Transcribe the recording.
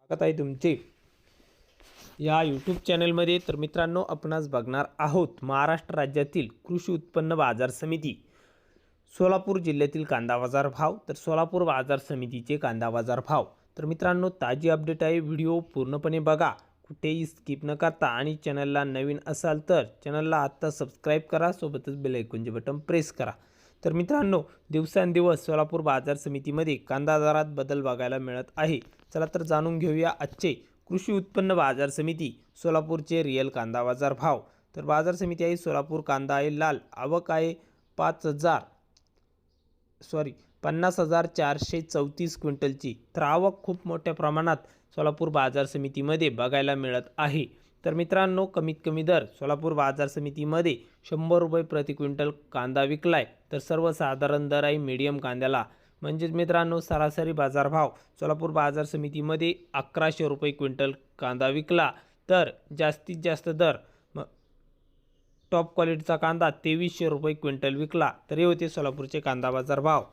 स्वागत आहे तुमचे या यूट्यूब चॅनलमध्ये। तर मित्रांनो, आपण आज बघणार आहोत महाराष्ट्र राज्यातील कृषी उत्पन्न बाजार समिती सोलापूर जिल्ह्यातील कांदा बाजार भाव। तर सोलापूर बाजार समितीचे कांदा बाजार भाव। तर मित्रांनो, ताजी अपडेट आहे, व्हिडिओ पूर्णपणे बघा, कुठेही स्किप न करता। आणि चॅनलला नवीन असाल तर चॅनलला आता सबस्क्राइब करा, सोबतच बेल आयकॉनचे बटन प्रेस करा। तर मित्रांनो, दिवसेंदिवस सोलापूर बाजार समितीमध्ये कांदा दरात बदल बघायला मिळत आहे। चला तर जाणून घेऊया आजचे कृषी उत्पन्न बाजार समिती सोलापूरचे रिअल कांदा बाजार भाव। तर बाजार समिती आहे सोलापूर, कांदा आहे लाल, आवक आहे 50,434 क्विंटलची। तर आवक खूप मोठ्या प्रमाणात सोलापूर बाजार समितीमध्ये बघायला मिळत आहे। तर मित्रांनो, कमीत कमी दर सोलापूर बाजार समितीमध्ये 100 रुपये प्रति क्विंटल कांदा विकलाय। तर सर्वसाधारण दर आहे मीडियम कांद्याला, म्हणजेच मित्रांनो सरासरी बाजारभाव सोलापूर बाजार समितीमध्ये 1100 रुपये क्विंटल कांदा विकला। तर जास्तीत जास्त दर टॉप क्वालिटीचा कांदा 2300 रुपये क्विंटल विकला। तर हे होते सोलापूरचे कांदा बाजार भाव।